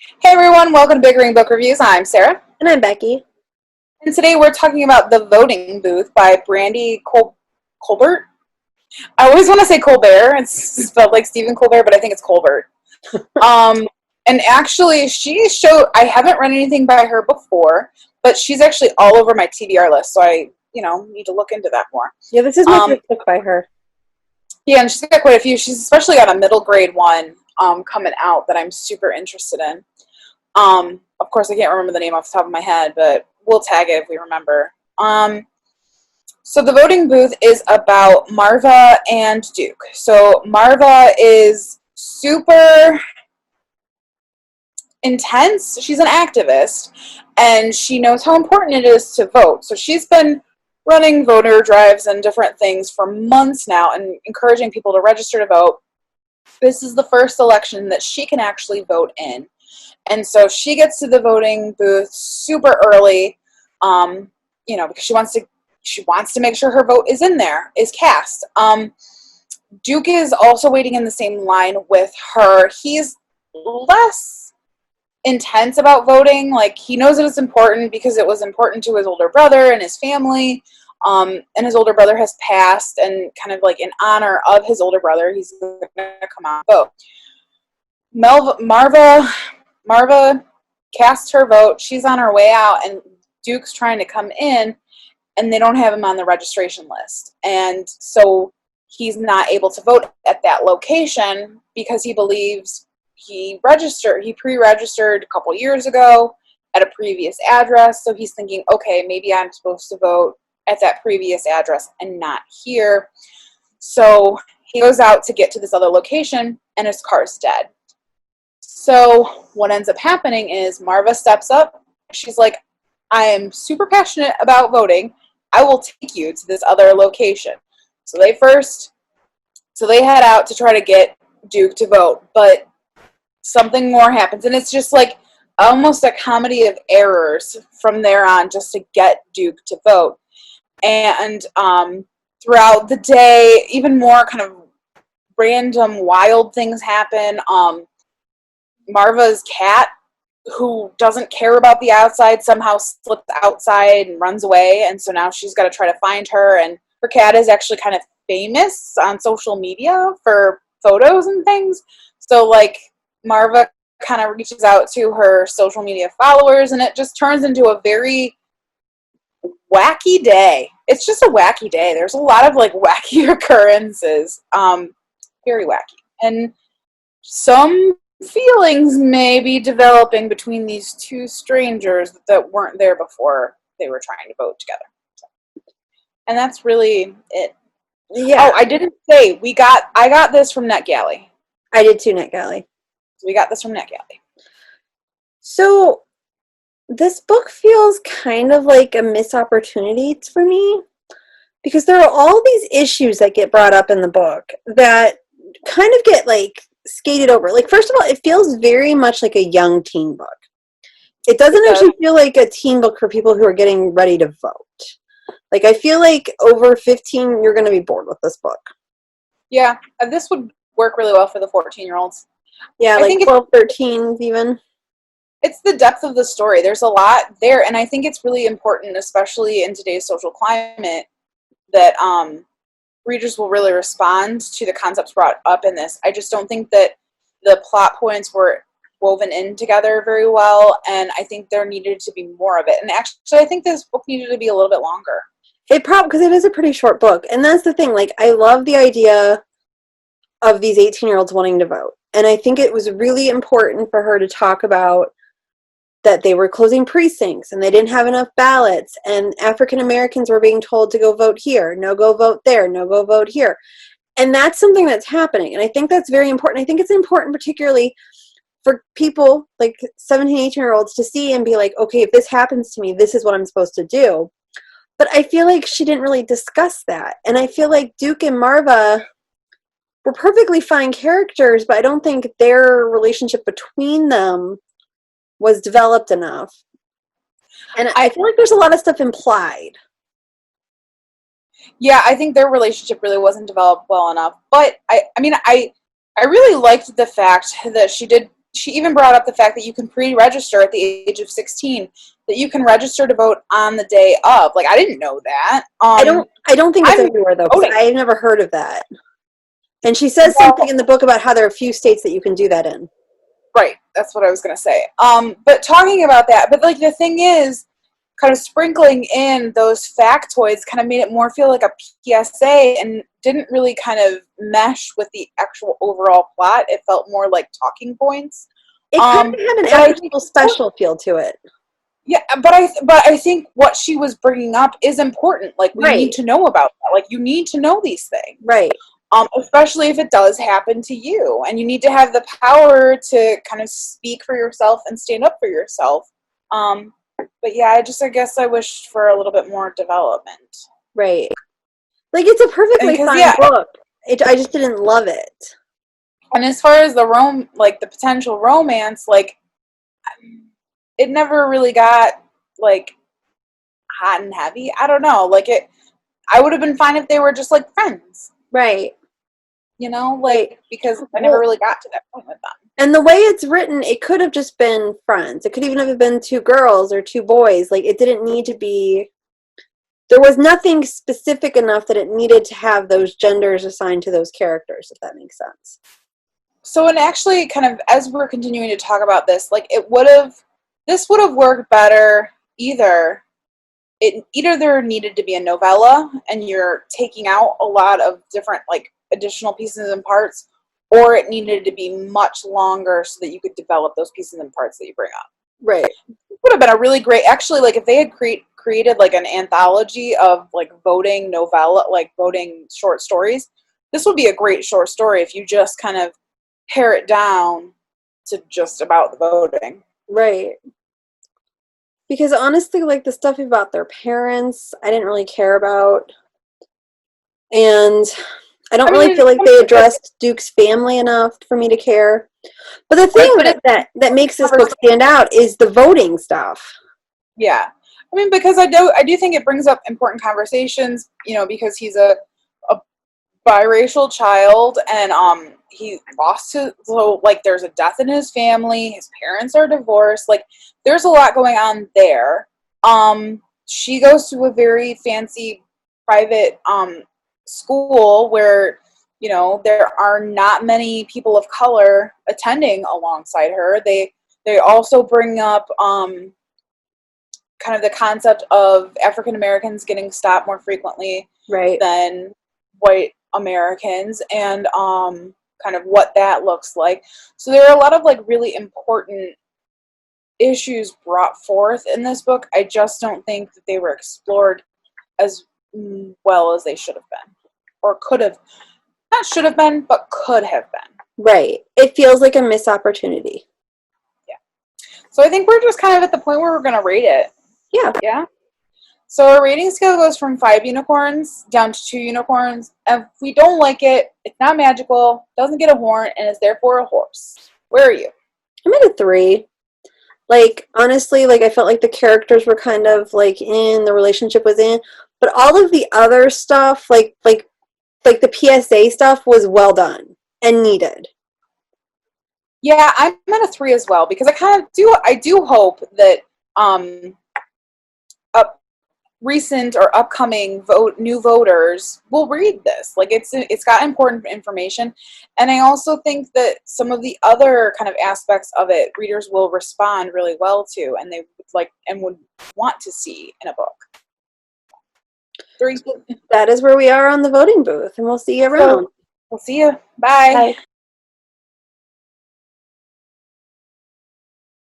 Hey everyone, welcome to Bickering Book Reviews. I'm Sarah. And I'm Becky. And today we're talking about The Voting Booth by Brandy Colbert. I always want to say Colbert. It's spelled like Stephen Colbert, but I think it's Colbert. Um, and actually, I haven't read anything by her before, but she's actually all over my TBR list, so I, need to look into that more. Yeah, this is my first book by her. Yeah, and she's got quite a few. She's especially got a middle grade one coming out that I'm super interested in. Of course, I can't remember the name off the top of my head, but we'll tag it if we remember. So the voting booth is about Marva and Duke. So Marva is super intense. She's an activist, and she knows how important it is to vote. So she's been running voter drives and different things for months now and encouraging people to register to vote. This is the first election that she can actually vote in. And so she gets to the voting booth super early, because she wants to make sure her vote is in there, is cast. Duke is also waiting in the same line with her. He's less intense about voting. Like, he knows that it's important because it was important to his older brother and his family. And his older brother has passed, and kind of like in honor of his older brother, he's going to come out and vote. Marva casts her vote. She's on her way out, and Duke's trying to come in, and they don't have him on the registration list. And so he's not able to vote at that location because he believes he pre-registered a couple years ago at a previous address. So he's thinking, okay, maybe I'm supposed to vote at that previous address and not here. So he goes out to get to this other location, and his car's dead. So what ends up happening is Marva steps up. She's like, I am super passionate about voting. I will take you to this other location. So they head out to try to get Duke to vote, but something more happens. And it's just like almost a comedy of errors from there on just to get Duke to vote. And throughout the day, even more kind of random wild things happen. Marva's cat, who doesn't care about the outside, somehow slips outside and runs away, and so now she's got to try to find her. And her cat is actually kind of famous on social media for photos and things. So like Marva kind of reaches out to her social media followers, and it just turns into a very wacky day. It's just a wacky day. There's a lot of like wacky occurrences. Very wacky. And some feelings may be developing between these two strangers that weren't there before they were trying to vote together. And that's really it. Yeah. Oh, I didn't say I got this from NetGalley. I did too, NetGalley. So we got this from NetGalley. So this book feels kind of like a missed opportunity for me, because there are all these issues that get brought up in the book that kind of get like skated over. Like, first of all, it feels very much like a young teen book. It doesn't actually feel like a teen book for people who are getting ready to vote. Like, I feel like over 15, you're going to be bored with this book. Yeah, this would work really well for the 14-year-olds. Yeah, like 12, 13 even. It's the depth of the story. There's a lot there, and I think it's really important, especially in today's social climate, that readers will really respond to the concepts brought up in this. I just don't think that the plot points were woven in together very well, and I think there needed to be more of it. And actually, I think this book needed to be a little bit longer. Because it is a pretty short book, and that's the thing. Like, I love the idea of these 18-year-olds wanting to vote, and I think it was really important for her to talk about that they were closing precincts and they didn't have enough ballots, and African Americans were being told to go vote here, no go vote there, no go vote here. And that's something that's happening, and I think that's very important. I think it's important particularly for people like 17, 18-year-olds to see and be like, okay, if this happens to me, this is what I'm supposed to do. But I feel like she didn't really discuss that, and I feel like Duke and Marva were perfectly fine characters, but I don't think their relationship between them was developed enough. And I feel like there's a lot of stuff implied. Yeah, I think their relationship really wasn't developed well enough. But I really liked the fact that she did she even brought up the fact that you can pre-register at the age of 16, that you can register to vote on the day of. Like, I didn't know that. I don't think it's I'm everywhere though, because voting. I've never heard of that. And she says Well, something in the book about how there are a few states that you can do that in. right, that's what I was gonna say. But talking about that, but like the thing is, kind of sprinkling in those factoids kind of made it more feel like a PSA and didn't really kind of mesh with the actual overall plot. It felt more like talking points. It kind of had an after-school special feel to it. Yeah, but I think what she was bringing up is important. Like, we need to know about that. Like, you need to know these things. Right. Especially if it does happen to you, and you need to have the power to kind of speak for yourself and stand up for yourself. But yeah, I guess I wished for a little bit more development. Right. Like, it's a perfectly fine book. I just didn't love it. And as far as the potential romance, like, it never really got, like, hot and heavy. I don't know. Like, I would have been fine if they were just, like, friends. Right. You know? Like, because I never really got to that point with them. And the way it's written, it could have just been friends. It could even have been two girls or two boys. Like, it didn't need to be... There was nothing specific enough that it needed to have those genders assigned to those characters, if that makes sense. So, and actually, kind of, as we're continuing to talk about this, like, this would have worked better either there needed to be a novella, and you're taking out a lot of different, like, additional pieces and parts, or it needed to be much longer so that you could develop those pieces and parts that you bring up. Right. It would have been a really great, actually, like, if they had created, like, an anthology of, like, voting novella, like, voting short stories, this would be a great short story if you just kind of pare it down to just about the voting. Right. Because honestly, like, the stuff about their parents, I didn't really care about. And I don't really feel like they addressed Duke's family enough for me to care. But the thing that makes this book stand out is the voting stuff. Yeah. I mean, because I do think it brings up important conversations, you know, because he's a biracial child, and he lost so, like, there's a death in his family, his parents are divorced, like, there's a lot going on there. She goes to a very fancy private school where, you know, there are not many people of color attending alongside her. They also bring up kind of the concept of African Americans getting stopped more frequently than white Americans, and kind of what that looks like. So there are a lot of, like, really important issues brought forth in this book. I just don't think that they were explored as well as they should have been, or could have. Not should have been, but could have been. Right. It feels like a missed opportunity. Yeah. So I think we're just kind of at the point where we're going to rate it. Yeah. Yeah. So our rating scale goes from 5 unicorns down to 2 unicorns. And if we don't like it, it's not magical, doesn't get a horn, and is therefore a horse. Where are you? I'm at a 3. Like, honestly, like, I felt like the characters were kind of, like, in, the relationship was in, but all of the other stuff, like the PSA stuff was well done and needed. Yeah, I'm at a 3 as well, because I do hope that recent or upcoming new voters will read this. Like, it's got important information, and I also think that some of the other kind of aspects of it readers will respond really well to, and they would want to see in a book. 3. That is where we are on the voting booth, and we'll see you around. We'll see you. Bye. Bye.